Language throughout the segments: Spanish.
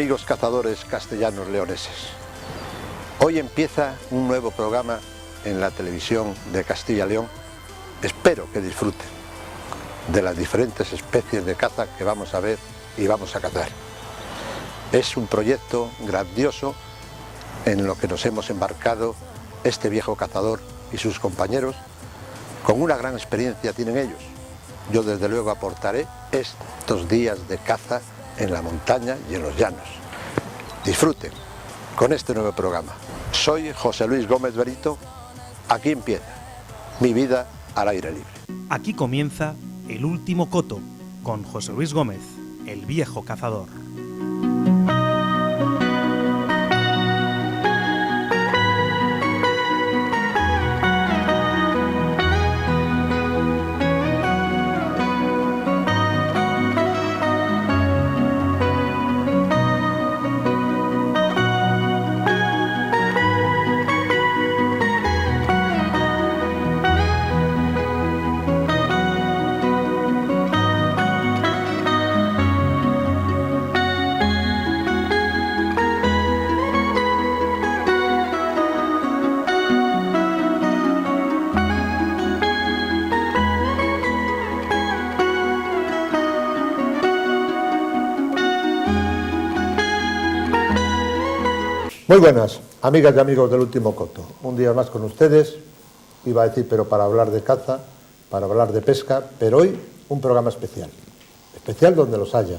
amigos cazadores castellanos leoneses. Hoy empieza un nuevo programa en la televisión de Castilla y León. Espero que disfruten de las diferentes especies de caza que vamos a ver y vamos a cazar. Es un proyecto grandioso en lo que nos hemos embarcado este viejo cazador y sus compañeros. Con una gran experiencia tienen ellos. Yo desde luego aportaré estos días de caza en la montaña y en los llanos. Disfruten con este nuevo programa. Soy José Luis Gómez Berito. Aquí empieza mi vida al aire libre. Aquí comienza El Último Coto con José Luis Gómez, el viejo cazador. Muy buenas, amigas y amigos del Último Coto. Un día más con ustedes, iba a decir, pero para hablar de caza, para hablar de pesca, pero hoy un programa especial. Especial donde los haya.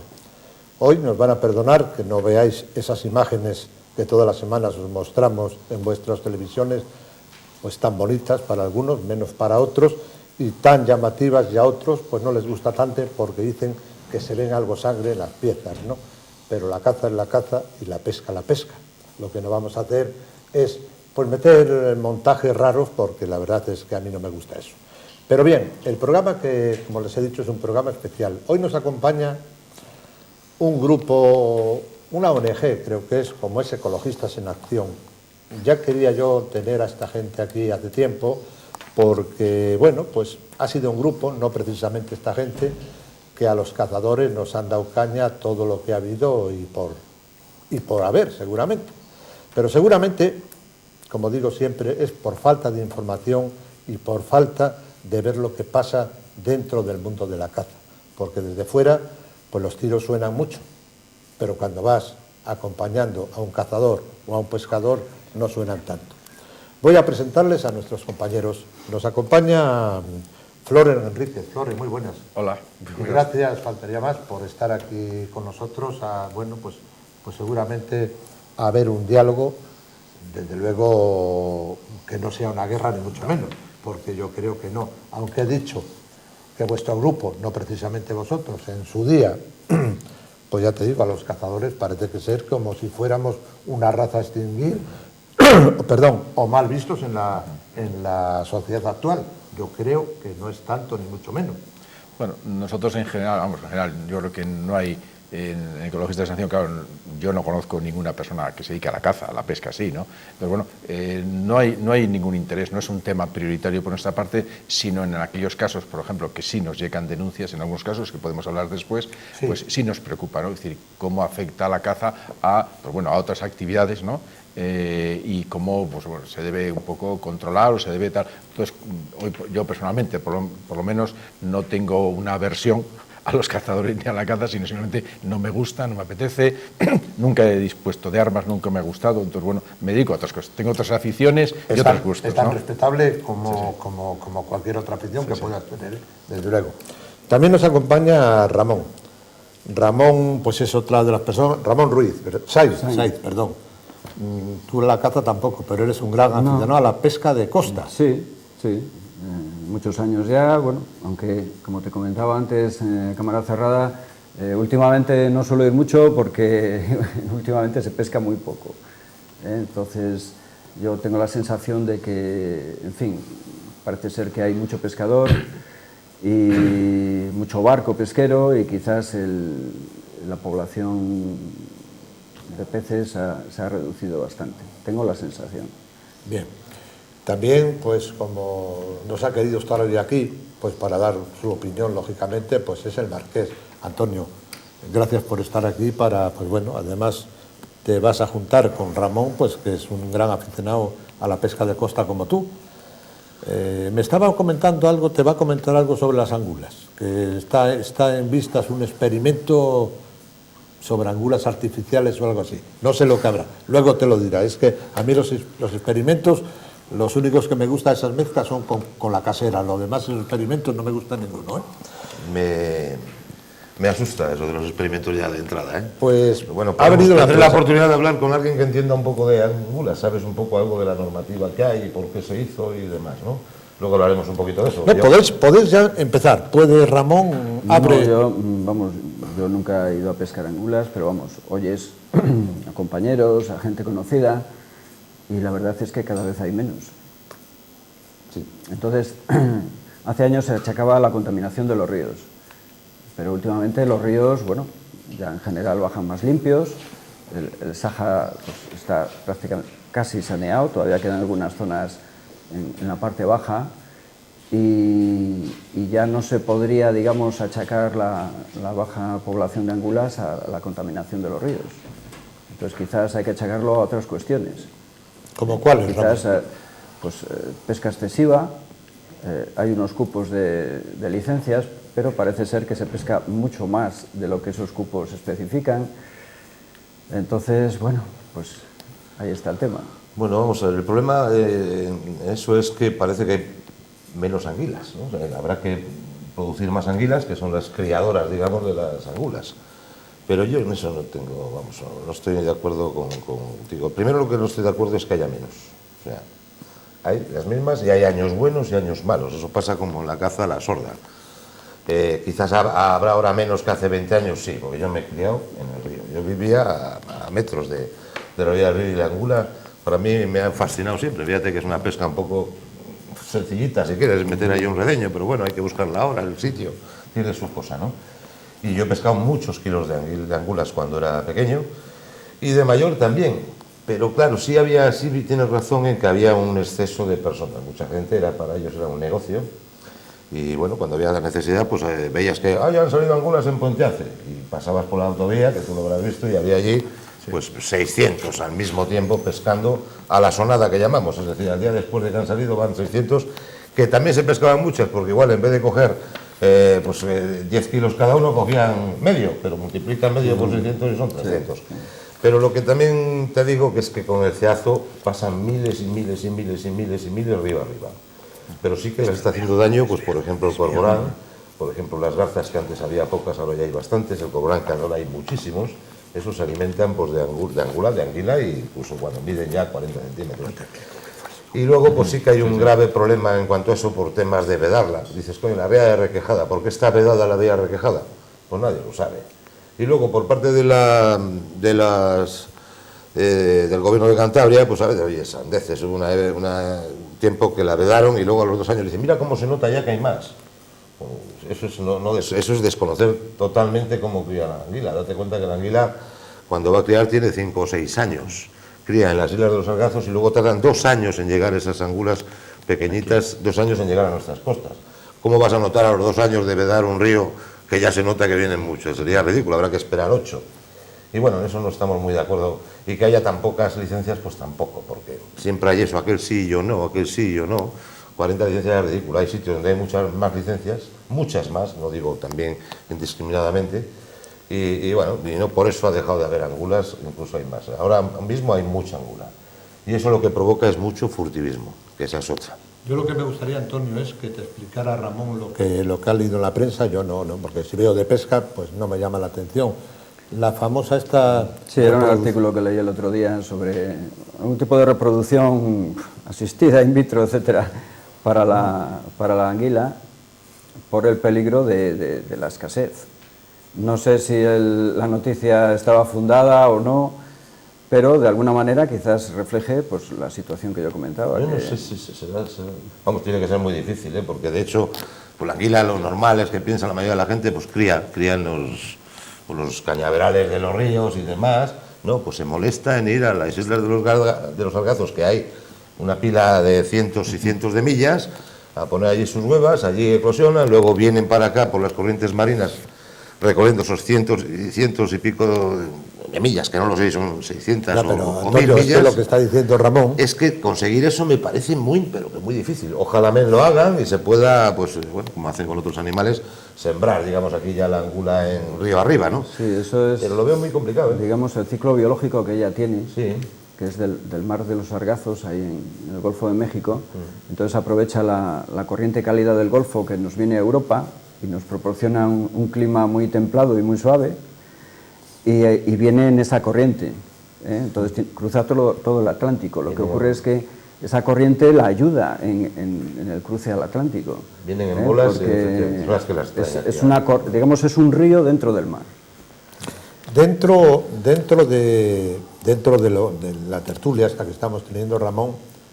Hoy nos van a perdonar que no veáis esas imágenes que todas las semanas os mostramos en vuestras televisiones, pues tan bonitas para algunos, menos para otros, y tan llamativas, y a otros pues no les gusta tanto porque dicen que se ven algo sangre en las piezas, ¿no? Pero la caza es la caza y la pesca la pesca. Lo que no vamos a hacer es pues meter montajes raros, porque la verdad es que a mí no me gusta eso. Pero bien, el programa que, como les he dicho, es un programa especial. Hoy nos acompaña un grupo, una ONG, creo que es, como es Ecologistas en Acción. Ya quería yo tener a esta gente aquí hace tiempo, porque, bueno, pues ha sido un grupo, no precisamente esta gente, que a los cazadores nos han dado caña todo lo que ha habido y por haber, seguramente. Pero seguramente, como digo siempre, es por falta de información y por falta de ver lo que pasa dentro del mundo de la caza. Porque desde fuera, pues los tiros suenan mucho, pero cuando vas acompañando a un cazador o a un pescador, no suenan tanto. Voy a presentarles a nuestros compañeros. Nos acompaña Floren Enríquez. Floren, muy buenas. Hola. Y gracias, faltaría más, por estar aquí con nosotros. Bueno, pues seguramente a haber un diálogo, desde luego que no sea una guerra ni mucho menos, porque yo creo que no, aunque he dicho que vuestro grupo, no precisamente vosotros, en su día, pues ya te digo, a los cazadores parece que ser como si fuéramos una raza a extinguir, perdón, o mal vistos en la sociedad actual. Yo creo que no es tanto ni mucho menos. Bueno, nosotros en general, yo creo que no hay, en Ecologistas de Acción, claro, yo no conozco ninguna persona que se dedique a la caza, a la pesca, sí, ¿no? Pero bueno, no hay ningún interés, no es un tema prioritario por nuestra parte, sino en aquellos casos, por ejemplo, que sí nos llegan denuncias, en algunos casos, que podemos hablar después, sí. Pues sí nos preocupa, ¿no? Es decir, cómo afecta la caza a otras actividades, ¿no? Y cómo pues, bueno, se debe un poco controlar o se debe tal. Entonces, hoy, yo personalmente, por lo menos, no tengo una aversión a los cazadores ni a la caza, sino simplemente no me gusta, no me apetece, nunca he dispuesto de armas, nunca me ha gustado, entonces bueno, me dedico a otras cosas, tengo otras aficiones y otros gustos. Es tan ¿no? respetable como cualquier otra afición que puedas tener, desde luego. También nos acompaña Ramón. Ramón, pues es otra de las personas, Ramón Ruiz, Saiz, perdón. Tú la caza tampoco, pero eres un gran aficionado a la pesca de costa. Sí. Muchos años ya, bueno, aunque como te comentaba antes, cámara cerrada, últimamente no suelo ir mucho porque últimamente se pesca muy poco. Entonces yo tengo la sensación de que, en fin, parece ser que hay mucho pescador y mucho barco pesquero y quizás la población de peces se ha reducido bastante. Tengo la sensación. Bien. También, pues como nos ha querido estar hoy aquí, pues para dar su opinión, lógicamente, pues es el marqués. Antonio, gracias por estar aquí para, pues bueno, además te vas a juntar con Ramón, pues que es un gran aficionado a la pesca de costa como tú. Me estaba comentando algo, te va a comentar algo sobre las angulas, que está en vistas un experimento sobre angulas artificiales o algo así. No sé lo que habrá, luego te lo dirá. Es que a mí los experimentos, los únicos que me gustan esas mezclas son con la casera, los demás esos experimentos no me gusta ninguno, ¿eh? Me asusta eso de los experimentos ya de entrada, ¿eh? Pues bueno, ha venido tener la oportunidad de hablar con alguien que entienda un poco de angulas, sabes un poco algo de la normativa que hay y por qué se hizo y demás, ¿no? Luego hablaremos un poquito de eso. No, podéis ya empezar. Puede Ramón, abre. No, yo nunca he ido a pescar angulas, pero vamos, oyes a compañeros, a gente conocida, y la verdad es que cada vez hay menos. Sí. Entonces, hace años se achacaba la contaminación de los ríos, pero últimamente los ríos, bueno, ya en general bajan más limpios, el Saja pues, está prácticamente casi saneado, todavía quedan algunas zonas en la parte baja, y ya no se podría, digamos, achacar la baja población de angulas a la contaminación de los ríos. Entonces quizás hay que achacarlo a otras cuestiones. ¿Como cuáles? Quizás pesca excesiva, hay unos cupos de licencias, pero parece ser que se pesca mucho más de lo que esos cupos especifican. Entonces, bueno, pues ahí está el tema. Bueno, vamos a ver, el problema eso es que parece que hay menos anguilas, ¿no? O sea, habrá que producir más anguilas, que son las criadoras, digamos, de las angulas. Pero yo en eso no estoy de acuerdo contigo. Primero, lo que no estoy de acuerdo es que haya menos. O sea, hay las mismas y hay años buenos y años malos. Eso pasa como en la caza a la sorda. Quizás habrá ahora menos que hace 20 años, sí, porque yo me he criado en el río. Yo vivía a metros de la orilla del río, y la angula para mí me ha fascinado siempre. Fíjate que es una pesca un poco sencillita, si quieres meter ahí un redeño, pero bueno, hay que buscar la hora, el sitio, tiene su cosa, ¿no? Y yo he pescado muchos kilos de angulas cuando era pequeño, y de mayor también. Pero claro, sí tienes razón en que había un exceso de personas. Mucha gente, para ellos era un negocio. Y bueno, cuando había la necesidad, pues veías que ya han salido angulas en Ponteace. Y pasabas por la autovía, que tú lo habrás visto, y había allí pues 600 al mismo tiempo pescando a la sonada que llamamos. Es decir, al día después de que han salido van 600, que también se pescaban muchas, porque igual en vez de coger 10 kilos cada uno, cogían medio, pero multiplican medio por 600 y son 300. Sí. Pero lo que también te digo que es que con el ceazo pasan miles y miles y miles y miles y miles río arriba. Pero sí que les está haciendo daño, pues por ejemplo el cormorán, por ejemplo las garzas, que antes había pocas, ahora ya hay bastantes, el cormorán, que ahora hay muchísimos. Esos se alimentan pues, de anguila, e incluso cuando miden ya 40 centímetros. Y luego pues sí que hay un grave problema en cuanto a eso por temas de vedarla. Dices, coño, la ría de Requejada, ¿por qué está vedada la ría de Requejada? Pues nadie lo sabe. Y luego por parte del gobierno de Cantabria, pues a ver, oye, sandeces, hubo un tiempo que la vedaron y luego a los 2 años dicen, mira cómo se nota ya que hay más. Eso es desconocer totalmente cómo cría la anguila. Date cuenta que la anguila, cuando va a criar, tiene 5 o 6 años. Cría en las Islas de los Sargazos y luego tardan 2 años en llegar esas angulas pequeñitas, 2 años en llegar a nuestras costas. ¿Cómo vas a notar a los 2 años de vedar un río que ya se nota que vienen muchos? Sería ridículo, habrá que esperar 8. Y bueno, en eso no estamos muy de acuerdo. Y que haya tan pocas licencias, pues tampoco, porque siempre hay eso, aquel sí, yo no, aquel sí, yo no. 40 licencias es ridículo. Hay sitios donde hay muchas más licencias, muchas más, no digo también indiscriminadamente, y bueno, y no por eso ha dejado de haber angulas, incluso hay más. Ahora mismo hay mucha angula, y eso lo que provoca es mucho furtivismo, que esa es otra. Yo lo que me gustaría, Antonio, es que te explicara Ramón lo que ha leído en la prensa. Yo no, porque si veo de pesca, pues no me llama la atención. La famosa esta... Sí, era un artículo que leí el otro día sobre un tipo de reproducción asistida, in vitro, etcétera, para la anguila, por el peligro de la escasez. No sé si la noticia estaba fundada o no, pero de alguna manera quizás refleje pues, la situación que yo comentaba. Yo no sé si será... Vamos, tiene que ser muy difícil, porque de hecho, pues la anguila, lo normal es que piensa la mayoría de la gente, pues cría en los cañaverales de los ríos y demás, ¿no? Pues se molesta en ir a las Islas de los Sargazos, que hay una pila de cientos y cientos de millas, a poner allí sus huevas, allí eclosionan, luego vienen para acá por las corrientes marinas recorriendo esos cientos y pico de millas, que no lo sé, son 600 Ya, o pero, 1000 Antonio, es millas. que lo que está diciendo Ramón, Es que conseguir eso me parece pero que muy difícil. Ojalá me lo hagan y se pueda, pues bueno, como hacen con otros animales, sembrar, digamos, aquí ya la angula en río arriba, ¿no? Sí, eso es, Pero lo veo muy complicado, ¿eh? digamos, el ciclo biológico que ella tiene, Sí. que es del mar de los Sargazos, ahí en el Golfo de México. Entonces aprovecha la corriente cálida del Golfo que nos viene a Europa y nos proporciona un clima muy templado y muy suave, y viene en esa corriente, ¿eh? Entonces cruza todo el Atlántico. Lo que ocurre es que esa corriente la ayuda en el cruce al Atlántico. Vienen en bolas, porque son las que las traen es aquí, digamos, es un río dentro del mar. dentro de la tertulia esta que estamos teniendo, Ramón,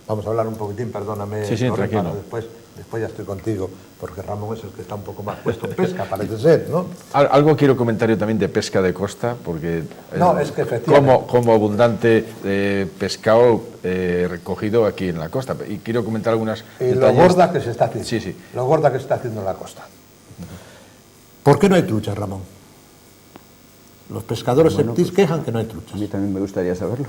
vamos a hablar un poquitín, perdóname, Sí, Torre, tranquilo. para después ya estoy contigo, porque Ramón es el que está un poco más puesto en pesca, parece ser, ¿no? Algo quiero comentar yo también de pesca de costa, porque No, es que efectivamente. como abundante pescado recogido aquí en la costa. Y quiero comentar algunas Y lo detalles. gorda que se está haciendo. Sí, sí. Lo gorda que se está haciendo en la costa. ¿Por qué no hay truchas, Ramón? Los pescadores septis quejan que no hay A truchas. mí también me gustaría saberlo.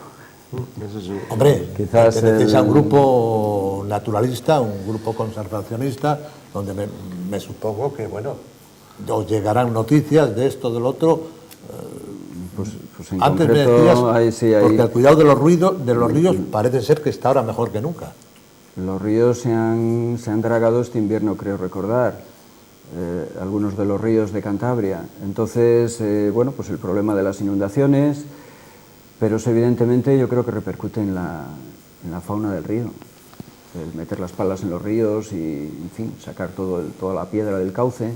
Hombre, Quizás perteneces a un grupo naturalista, un grupo conservacionista, donde me supongo que, bueno, os llegarán noticias de esto, del otro. Pues en Antes me concreto, decías, ahí sí hay- porque el cuidado de los ríos parece ser que está ahora mejor que nunca. Los ríos se han dragado este invierno, creo recordar, algunos de los ríos de Cantabria. Entonces, bueno, pues el problema de las inundaciones, pero eso evidentemente yo creo que repercute en la fauna del río. El meter las palas en los ríos y, en fin, sacar toda la piedra del cauce,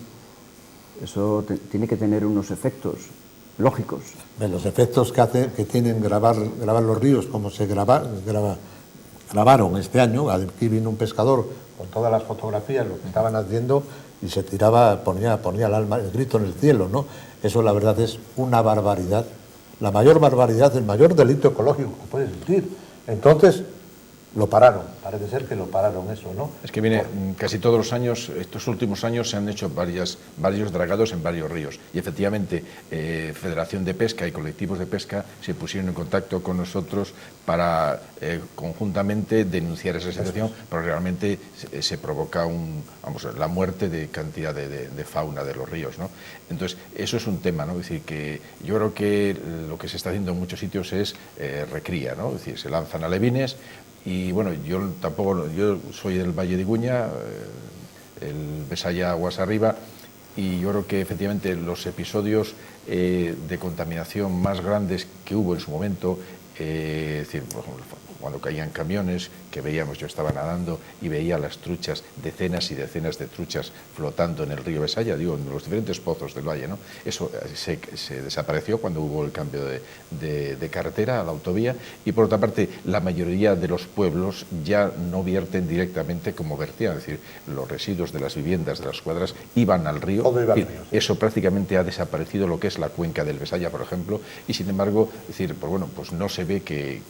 eso tiene que tener unos efectos lógicos. Los efectos que tienen grabar los ríos, como se grabaron este año. Aquí vino un pescador con todas las fotografías, lo que estaban haciendo, y se tiraba, ponía el grito en el cielo, ¿no? Eso, la verdad, es una barbaridad. La mayor barbaridad, el mayor delito ecológico que puede existir. Entonces, lo pararon. Parece ser que lo pararon eso, ¿no? Es que viene casi todos los años, estos últimos años se han hecho varios dragados en varios ríos, y efectivamente Federación de Pesca y colectivos de pesca se pusieron en contacto con nosotros para conjuntamente denunciar esa situación, porque realmente se provoca la muerte de cantidad de fauna de los ríos, ¿no? Entonces eso es un tema, ¿no? Es decir, que yo creo que lo que se está haciendo en muchos sitios es recría, ¿no? Es decir, se lanzan alevines. Y bueno, yo soy del Valle de Iguña, el Besaya aguas arriba, y yo creo que efectivamente los episodios de contaminación más grandes que hubo en su momento, es decir, por ejemplo, cuando caían camiones, que veíamos, yo estaba nadando y veía las truchas, decenas y decenas de truchas flotando en el río Besaya, digo, en los diferentes pozos del valle, ¿no? Eso se desapareció cuando hubo el cambio de carretera a la autovía, y por otra parte, la mayoría de los pueblos ya no vierten directamente como vertían, es decir, los residuos de las viviendas, de las cuadras, iban al río. Todo iba al Es decir, río, sí. eso prácticamente ha desaparecido, lo que es la cuenca del Besaya, por ejemplo, y sin embargo, es decir, pues bueno, pues no se ve que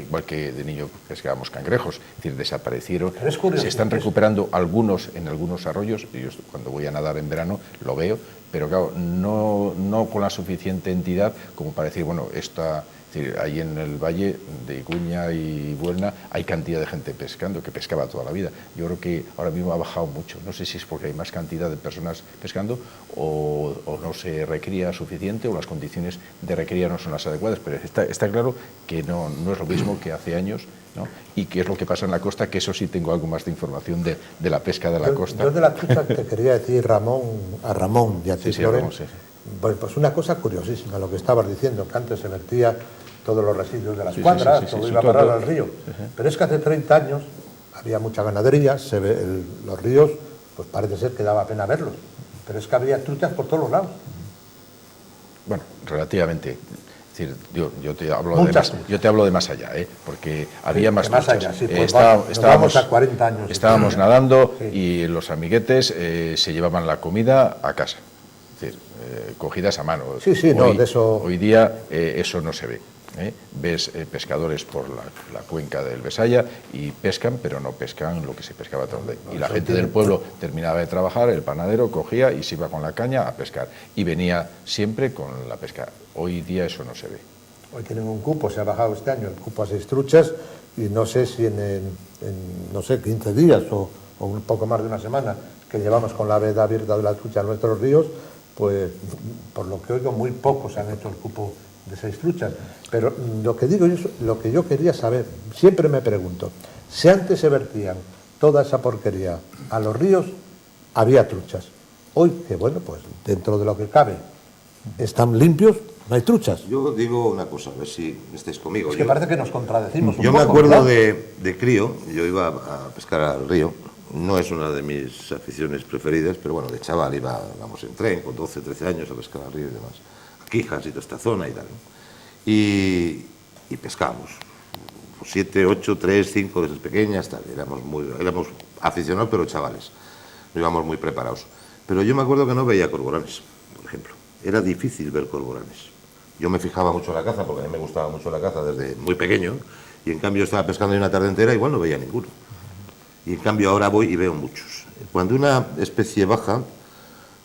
igual que de niño pescábamos cangrejos, es decir, desaparecieron. Pero es curioso, Se están recuperando algunos en algunos arroyos, y yo cuando voy a nadar en verano lo veo, pero claro, no con la suficiente entidad como para decir, bueno, ahí en el valle de Iguña y Buelna hay cantidad de gente pescando, que pescaba toda la vida. Yo creo que ahora mismo ha bajado mucho. No sé si es porque hay más cantidad de personas pescando o no se recría suficiente, o las condiciones de recría no son las adecuadas, pero está claro que no es lo mismo que hace años, ¿no? Y qué es lo que pasa en la costa, que eso sí tengo algo más de información de la pesca de la costa. Yo de la trucha te quería decir, a Ramón y a ti, Sí, Loren, Ramón, sí. Pues una cosa curiosísima, lo que estabas diciendo, que antes se vertía todos los residuos de las Sí, cuadras, sí, todo sí, iba a todo, parar todo. al río. Sí. Pero es que hace 30 años había mucha ganadería, los ríos, pues parece ser que daba pena verlos, pero es que había truchas por todos los lados. Bueno, relativamente. Es decir, yo te hablo de más allá, porque había más más truchas. allá, sí, pues nos vamos a 40 años. Estábamos nadando, Sí. y los amiguetes se llevaban la comida a casa. es decir, cogidas a mano. Sí, sí, no, de eso... Hoy día eso no se ve. Ves pescadores por la cuenca del Besaya y pescan, pero no pescan lo que se pescaba toda la vida. Y la gente del pueblo terminaba de trabajar, el panadero cogía y se iba con la caña a pescar. Y venía siempre con la pesca. Hoy día eso no se ve. Hoy tienen un cupo, se ha bajado este año el cupo a 6 truchas y no sé si no sé, 15 días o un poco más de una semana que llevamos con la veda abierta de la trucha en nuestros ríos, pues por lo que oigo muy pocos han hecho el cupo de 6 truchas. Pero lo que digo yo, lo que yo quería saber, siempre me pregunto, si antes se vertían toda esa porquería a los ríos, había truchas. Hoy, que bueno, pues dentro de lo que cabe, están limpios, no hay truchas. Yo digo una cosa, a ver si estáis conmigo. Es que parece que nos contradecimos un Yo poco, me acuerdo ¿verdad? de crío, yo iba a pescar al río, no es una de mis aficiones preferidas, pero bueno, de chaval iba, vamos, en tren con 12, 13 años a pescar al río y demás, a Quijas y toda esta zona y tal, ¿no? Y pescábamos, 7, 8, 3, 5 de esas pequeñas, tal, éramos aficionados pero chavales, no íbamos muy preparados. Pero yo me acuerdo que no veía cormoranes, por ejemplo, era difícil ver cormoranes. Yo me fijaba mucho en la caza, porque a mí me gustaba mucho la caza desde muy pequeño, y en cambio estaba pescando una tarde entera y igual no veía ninguno. Y en cambio ahora voy y veo muchos. Cuando una especie baja,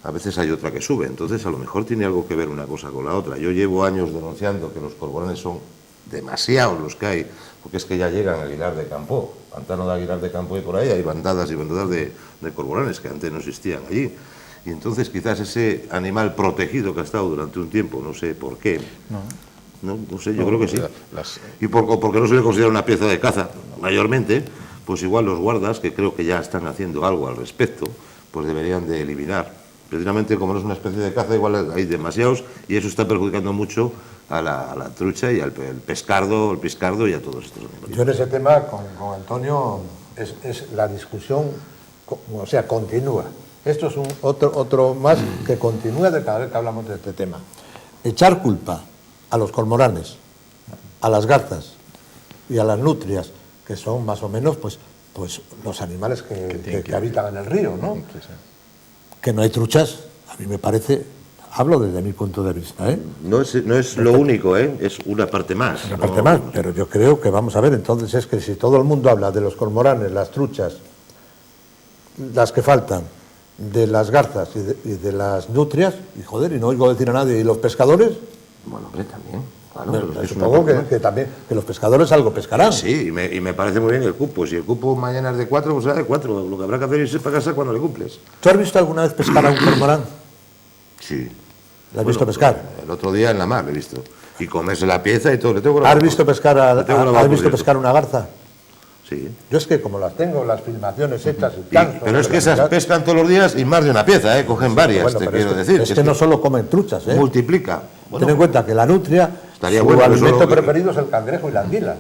a veces hay otra que sube, entonces a lo mejor tiene algo que ver una cosa con la otra. Yo llevo años denunciando que los cormoranes son demasiados los que hay, porque es que ya llegan a Aguilar de Campo, pantano de Aguilar de Campo y por ahí hay bandadas y bandadas de cormoranes que antes no existían allí. Y entonces quizás ese animal protegido que ha estado durante un tiempo, no sé por qué, no sé, yo creo que sí. Y porque no se le considera una pieza de caza, mayormente, pues igual los guardas, que creo que ya están haciendo algo al respecto, pues deberían de eliminar. Precisamente como no es una especie de caza, igual hay demasiados y eso está perjudicando mucho a la trucha y al pescardo y a todos estos animales. Yo en ese tema con Antonio es la discusión, o sea, continúa. Esto es otro más que continúa de cada vez que hablamos de este tema. Echar culpa a los cormoranes, a las garzas y a las nutrias, que son más o menos pues los animales que habitan en el río, ¿no? Sí, sí. Que no hay truchas, a mí me parece, hablo desde mi punto de vista, ¿eh? No es lo único, es una parte más. Una parte más, pero yo creo que vamos a ver, entonces es que si todo el mundo habla de los cormoranes, las truchas, las que faltan, de las garzas y de las nutrias, y joder, y no oigo decir a nadie, ¿y los pescadores? Bueno, hombre, también. Claro, Bueno, pero es supongo una que también, que los pescadores algo pescarán. Sí, y me parece muy bien el cupo. Si el cupo mañana es de 4, pues será de 4. Lo que habrá que hacer es irse para casa cuando le cumples. ¿Tú has visto alguna vez pescar a un cormorán? Sí. ¿Lo has visto pescar? El otro día en la mar lo he visto. Y comerse la pieza y todo. Le tengo ¿Has visto pescar ¿Has visto pescar una garza? Sí. Yo es que como las tengo, las filmaciones hechas y canso. Pero es que esas pescan todos los días y más de una pieza, ¿eh? Cogen varias, Bueno, te pero quiero es decir. Es que no solo comen truchas, ¿eh? Multiplica. Bueno, Ten en cuenta que la nutria, Estaría su bueno que alimento solo- preferido es el cangrejo y la anguila.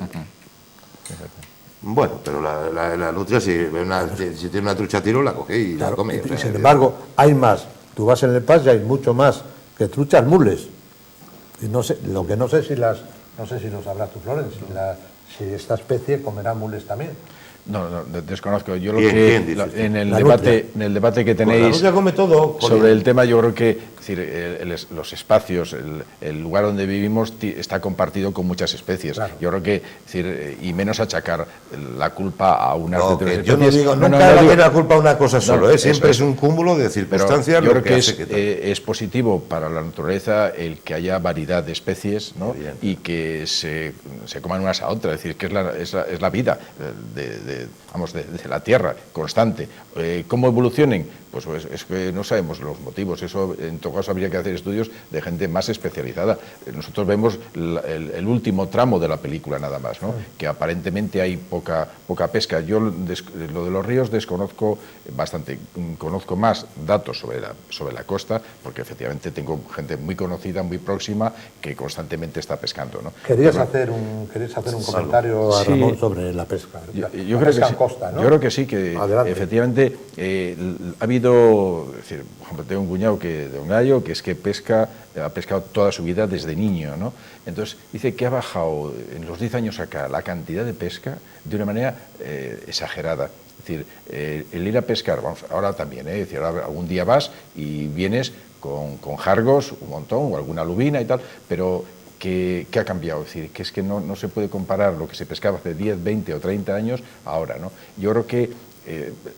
bueno, pero la nutria, si tiene una trucha a tiro, la coge y Claro, la come. y O sea, sin embargo, hay más. Tú vas en el pas y hay mucho más que truchas mules. Y no sé, lo que no sé si no sé si lo sabrás tú, Florence, si esta especie comerá mules también. No, desconozco. Yo lo ¿Quién que dices tú? en el La debate que pues la tenéis nutria come todo. sobre el tema, yo creo que es decir, los espacios, el lugar donde vivimos está compartido con muchas especies. Claro. Yo creo que es decir, y menos achacar la culpa a unas No, determinadas que yo no especies. digo, No, nunca no le digo- da la culpa a una cosa solo, No, siempre eso es un cúmulo de Pero circunstancias yo lo creo que que hace que tal. es positivo para la naturaleza el que haya variedad de especies, ¿no? Bien. Y que se coman unas a otras, es decir, que es la vida de la Tierra constante. ¿Cómo evolucionen? Pues es que no sabemos los motivos, eso en todo caso habría que hacer estudios de gente más especializada. Nosotros vemos el último tramo de la película nada más, ¿no? Que aparentemente hay poca pesca. Yo lo de los ríos desconozco bastante, conozco más datos sobre la costa, porque efectivamente tengo gente muy conocida, muy próxima, que constantemente está pescando, ¿no? Querías hacer un comentario a Sí. Ramón sobre la pesca. Yo La creo pesca que sí. en costa, ¿no? Yo creo que sí, que Adelante. efectivamente ha habido, es decir, por ejemplo, tengo un cuñado de un gallo que es que ha pescado toda su vida desde niño, ¿no? Entonces dice que ha bajado en los 10 años acá la cantidad de pesca de una manera exagerada. Es decir, el ir a pescar, vamos, ahora también, es decir, ahora algún día vas y vienes con jargos, un montón, o alguna lubina y tal, pero ¿qué ha cambiado? Es decir, que es que no se puede comparar lo que se pescaba hace 10, 20 o 30 años ahora, ¿no? Yo creo que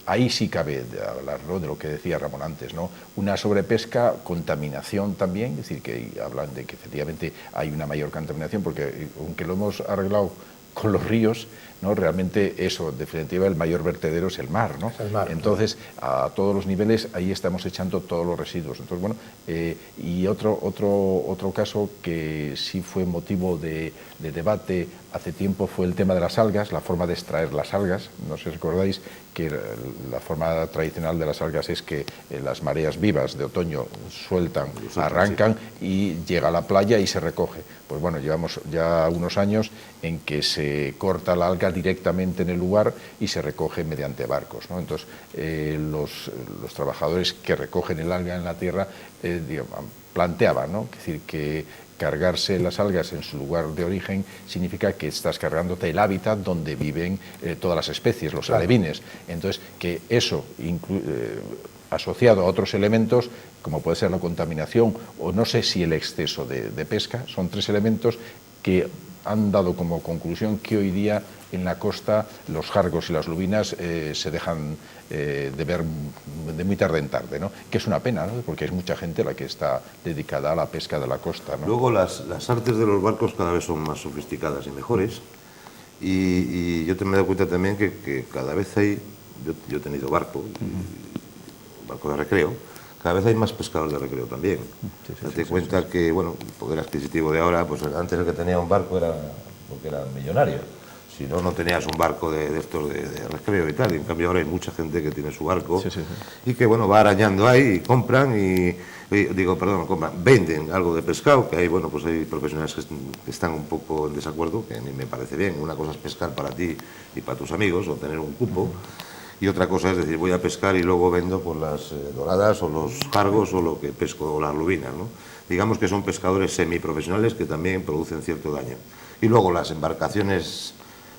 ahí sí cabe hablar, ¿no?, de lo que decía Ramón antes, ¿no? Una sobrepesca, contaminación también, es decir, que hablan de que efectivamente hay una mayor contaminación, porque aunque lo hemos arreglado con los ríos, ¿no?, realmente eso, en definitiva, el mayor vertedero es el mar, ¿no? Es el mar. Entonces, a todos los niveles, ahí estamos echando todos los residuos. Entonces, bueno, y otro caso que sí fue motivo de debate hace tiempo fue el tema de las algas, la forma de extraer las algas. No sé si recordáis que la forma tradicional de las algas es que las mareas vivas de otoño sueltan, arrancan y llega a la playa y se recoge. Pues bueno, llevamos ya unos años en que se corta la alga directamente en el lugar y se recoge mediante barcos, ¿no? Entonces, los trabajadores que recogen el alga en la tierra planteaban, ¿no?, es decir, que cargarse las algas en su lugar de origen significa que estás cargándote el hábitat donde viven todas las especies, los alevines. Entonces, que eso, asociado a otros elementos, como puede ser la contaminación o no sé si el exceso de pesca, son tres elementos que han dado como conclusión que hoy día en la costa los jargos y las lubinas se dejan de ver de muy tarde en tarde, ¿no? Que es una pena, ¿no?, porque es mucha gente la que está dedicada a la pesca de la costa, ¿no? Luego las artes de los barcos cada vez son más sofisticadas y mejores, y yo me he dado cuenta también que cada vez hay, yo he tenido barco, barco de recreo, cada vez hay más pescadores de recreo también. Date cuenta que, bueno, el poder adquisitivo de ahora, pues antes el que tenía un barco era porque era millonario. Si no, no tenías un barco de estos de recreo y tal. Y en cambio ahora hay mucha gente que tiene su barco y que, bueno, va arañando ahí y compran venden algo de pescado, que hay, bueno, pues hay profesionales que están un poco en desacuerdo, que a mí me parece bien. Una cosa es pescar para ti y para tus amigos o tener un cupo. Y otra cosa es decir, voy a pescar y luego vendo por las doradas o los jargos o lo que pesco, o las lubinas, ¿no? Digamos que son pescadores semiprofesionales que también producen cierto daño. Y luego las embarcaciones,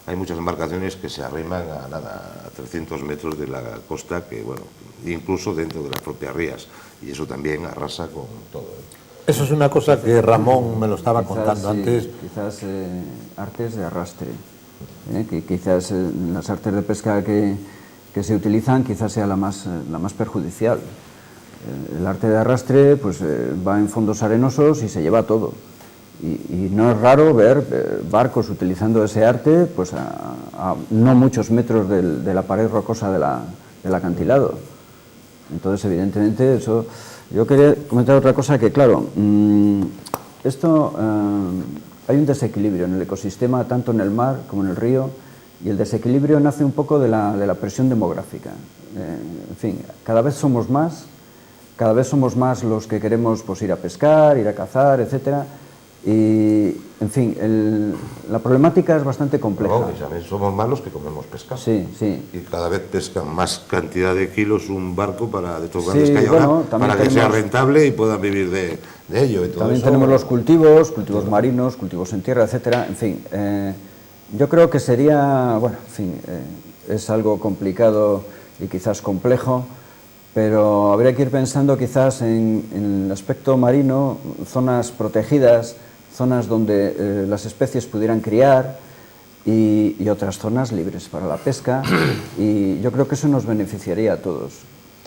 hay muchas embarcaciones que se arriman a 300 metros de la costa, que bueno, incluso dentro de las propias rías, y eso también arrasa con todo, ¿eh? Eso es una cosa que Ramón me lo estaba contando antes. Quizás artes de arrastre, que quizás las artes de pesca que se utilizan quizás sea la más perjudicial. El arte de arrastre pues va en fondos arenosos y se lleva todo. Y no es raro ver barcos utilizando ese arte pues a no muchos metros de la pared rocosa del acantilado. Entonces, evidentemente, eso... Yo quería comentar otra cosa que, claro, hay un desequilibrio en el ecosistema, tanto en el mar como en el río, y el desequilibrio nace un poco de la presión demográfica. En fin, cada vez somos más los que queremos pues, ir a pescar, ir a cazar, etcétera. Y, en fin, la problemática es bastante compleja. No, también somos más los que comemos pescado. Sí, sí. Y cada vez pescan más cantidad de kilos un barco de estos grandes que hay ahora, para que sea rentable y puedan vivir de ello. Y todo también eso, tenemos los cultivos marinos, cultivos en tierra, etcétera. En fin, yo creo que sería, bueno, en fin, es algo complicado y quizás complejo, pero habría que ir pensando quizás en el aspecto marino, zonas protegidas, zonas donde las especies pudieran criar y otras zonas libres para la pesca, y yo creo que eso nos beneficiaría a todos,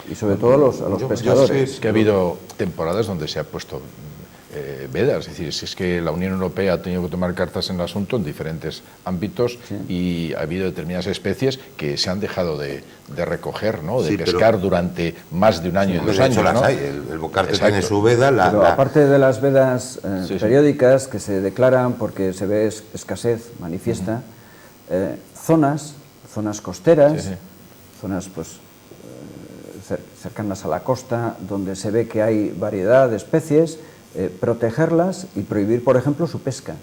y sobre todo a los pescadores. Sé que ha habido temporadas donde se ha puesto vedas, es decir, si es que la Unión Europea ha tenido que tomar cartas en el asunto en diferentes ámbitos, y ha habido determinadas especies que se han dejado de recoger, ¿no?, de pescar durante más de un año y 2 años, ¿no? El bocarte tiene su veda. Pero aparte de las vedas periódicas que se declaran porque se ve escasez manifiesta, zonas costeras, zonas pues cercanas a la costa, donde se ve que hay variedad de especies, protegerlas y prohibir, por ejemplo, su pesca.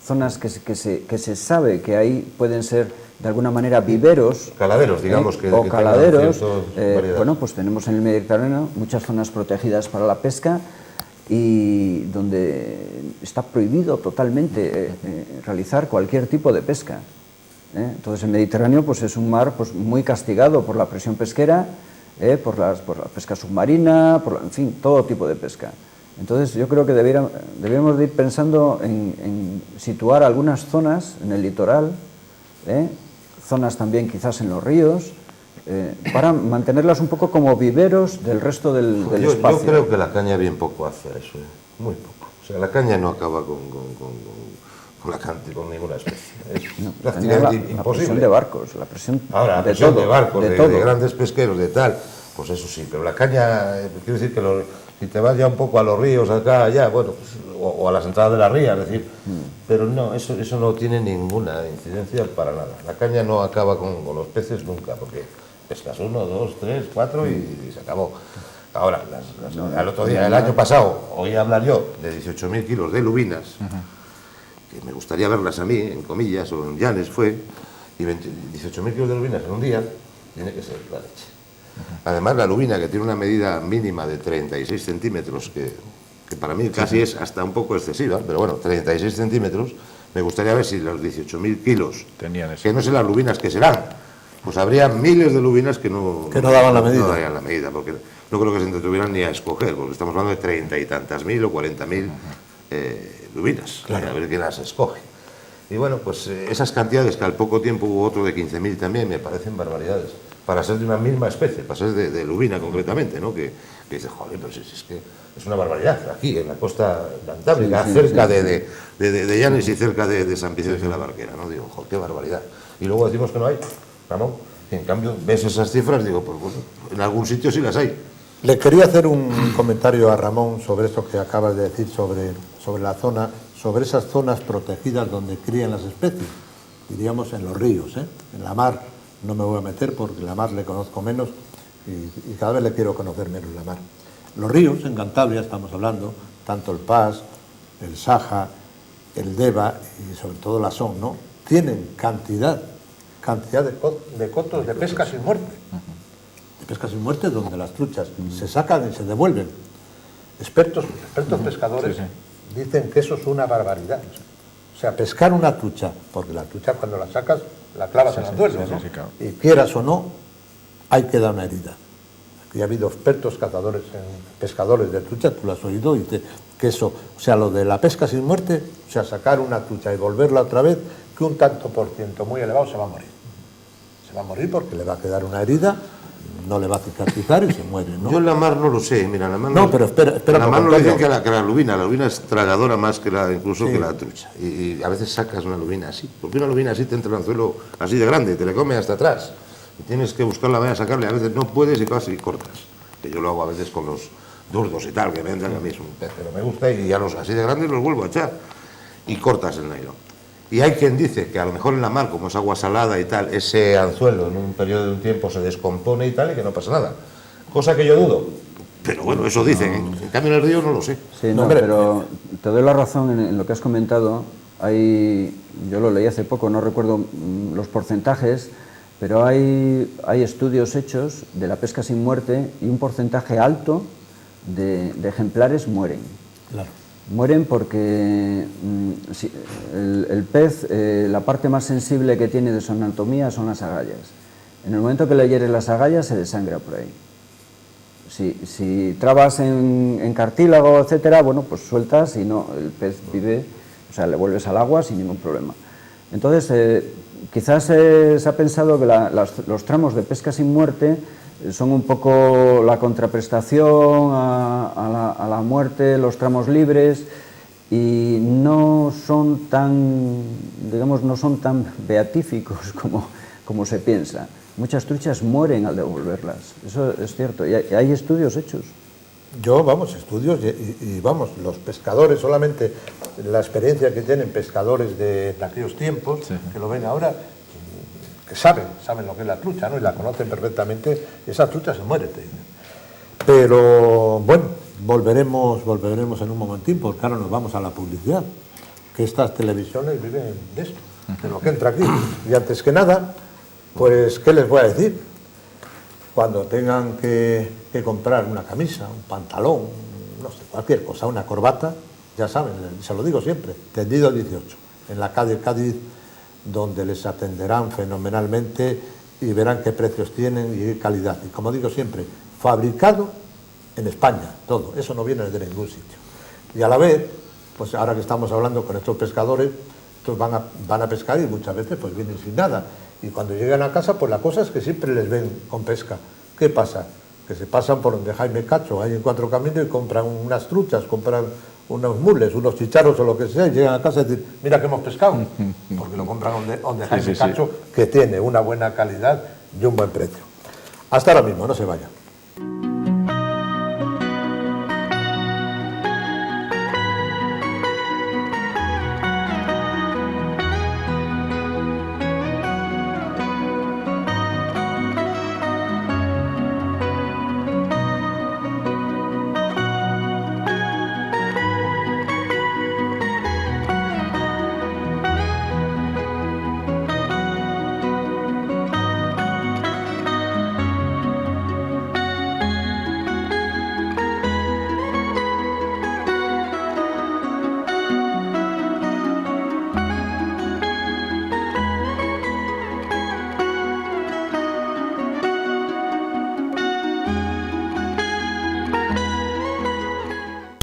Zonas que se sabe que ahí pueden ser de alguna manera viveros, caladeros, digamos, o caladeros. Bueno, pues tenemos en el Mediterráneo muchas zonas protegidas para la pesca y donde está prohibido totalmente realizar cualquier tipo de pesca. Entonces el Mediterráneo pues es un mar pues muy castigado por la presión pesquera, por la pesca submarina, en fin, todo tipo de pesca. Entonces yo creo que deberíamos de ir pensando en situar algunas zonas en el litoral, zonas también quizás en los ríos, para mantenerlas un poco como viveros del resto del espacio. Yo creo que la caña bien poco hace eso, muy poco. O sea, la caña no acaba con ninguna especie. Es prácticamente imposible. La presión de barcos, la presión ahora, la presión de barcos, de grandes pesqueros, de tal, pues eso sí, pero la caña, quiero decir que si te vas ya un poco a los ríos, acá, allá, bueno, pues, o a las entradas de la ría, es decir, pero no, eso no tiene ninguna incidencia para nada. La caña no acaba con los peces nunca, porque pescas 1, 2, 3, 4 y se acabó. Ahora, al otro día, el año pasado, oí hablar yo de 18.000 kilos de lubinas, que me gustaría verlas a mí, en comillas, o en llanes fue, y 18.000 kilos de lubinas en un día, tiene que ser la leche. Además, la lubina, que tiene una medida mínima de 36 centímetros, que para mí casi es hasta un poco excesiva, pero bueno, 36 centímetros, me gustaría ver si los 18.000 kilos, que no sé las lubinas que serán, pues habría miles de lubinas que no daban la medida. No darían la medida, porque no creo que se entretuvieran ni a escoger, porque estamos hablando de 30 y tantas mil o 40.000 lubinas, claro. A ver quién las escoge. Y bueno, pues esas cantidades, que al poco tiempo hubo otro de 15.000 también, me parecen barbaridades, para ser de una misma especie, para ser de lubina concretamente, ¿no? Que dices, joder, pero si es que es una barbaridad, aquí en la costa cantábrica, cerca de Llanes y cerca de San Vicente de la Barquera, ¿no? Digo, joder, qué barbaridad. Y luego decimos que no hay, Ramón, y en cambio ves esas cifras, digo, pues bueno, en algún sitio sí las hay. Le quería hacer un comentario a Ramón sobre eso que acabas de decir sobre la zona, sobre esas zonas protegidas donde crían las especies, diríamos en los ríos, en la mar no me voy a meter porque la mar le conozco menos y cada vez le quiero conocer menos la mar. Los ríos, en Cantabria estamos hablando, tanto el Pas, el Saja, el Deva y sobre todo la Son, ¿no? Tienen cantidad de cotos de pesca sin muerte. De pesca sin muerte donde las truchas se sacan y se devuelven. Expertos pescadores dicen que eso es una barbaridad. O sea, pescar una trucha, porque la trucha cuando la sacas la clavas en el suelo, ¿no? Claro. Y quieras o no, hay que dar una herida. Aquí ha habido expertos pescadores de trucha, tú lo has oído, y dice que eso, o sea, lo de la pesca sin muerte, o sea, sacar una trucha y volverla otra vez, que un tanto por ciento muy elevado se va a morir. Se va a morir porque le va a quedar una herida, no le va a cicatrizar y se muere, ¿no? Yo en la mar no lo sé, mira, en la mar no, pero espera. En la mar no dicen que la lubina es tragadora más que incluso que la trucha. Y a veces sacas una lubina así, porque una lubina así te entra en el anzuelo así de grande, te le come hasta atrás. Y tienes que buscar la manera de sacarle, a veces no puedes y casi cortas. Que yo lo hago a veces con los durdos y tal, que me entran a mí, es un pez, pero me gusta y ya los así de grandes los vuelvo a echar. Y cortas el nylon. Y hay quien dice que a lo mejor en la mar, como es agua salada y tal, ese anzuelo en un periodo de un tiempo se descompone y tal, y que no pasa nada. Cosa que yo dudo. Pero bueno, eso dicen. En cambio en el río no lo sé. Sí, no, pero te doy la razón en lo que has comentado. Yo lo leí hace poco, no recuerdo los porcentajes, pero hay estudios hechos de la pesca sin muerte y un porcentaje alto de ejemplares mueren. Claro. Mueren porque el pez, la parte más sensible que tiene de su anatomía son las agallas. En el momento que le hieres las agallas se desangra por ahí. Si trabas en cartílago, etcétera, bueno, pues sueltas y no, el pez vive, o sea, le vuelves al agua sin ningún problema. Entonces, quizás se ha pensado que los tramos de pesca sin muerte son un poco la contraprestación a la muerte, los tramos libres, y no son tan, digamos, no son tan beatíficos como se piensa. Muchas truchas mueren al devolverlas, eso es cierto, y hay estudios hechos. Estudios y vamos, los pescadores, solamente la experiencia que tienen pescadores de aquellos tiempos, que lo ven ahora, que saben lo que es la trucha, ¿no? Y la conocen perfectamente, esa trucha se muere, te dicen. Pero bueno, volveremos en un momentín, porque ahora nos vamos a la publicidad, que estas televisiones viven de esto, de lo que entra aquí. Y antes que nada, pues, ¿qué les voy a decir? Cuando tengan que comprar una camisa, un pantalón, no sé, cualquier cosa, una corbata, ya saben, se lo digo siempre, tendido 18, en la calle Cádiz, donde les atenderán fenomenalmente y verán qué precios tienen y qué calidad. Y como digo siempre, fabricado en España, todo, eso no viene de ningún sitio. Y a la vez, pues ahora que estamos hablando con estos pescadores, estos van a pescar y muchas veces pues vienen sin nada. Y cuando llegan a casa, pues la cosa es que siempre les ven con pesca. ¿Qué pasa? Que se pasan por donde Jaime Cacho, ahí en Cuatro Caminos, y compran unas truchas, compran unos mules, unos chicharros o lo que sea, y llegan a casa y dicen, mira que hemos pescado, porque lo compran donde Jaime Cacho, que tiene una buena calidad y un buen precio. Hasta ahora mismo, no se vayan.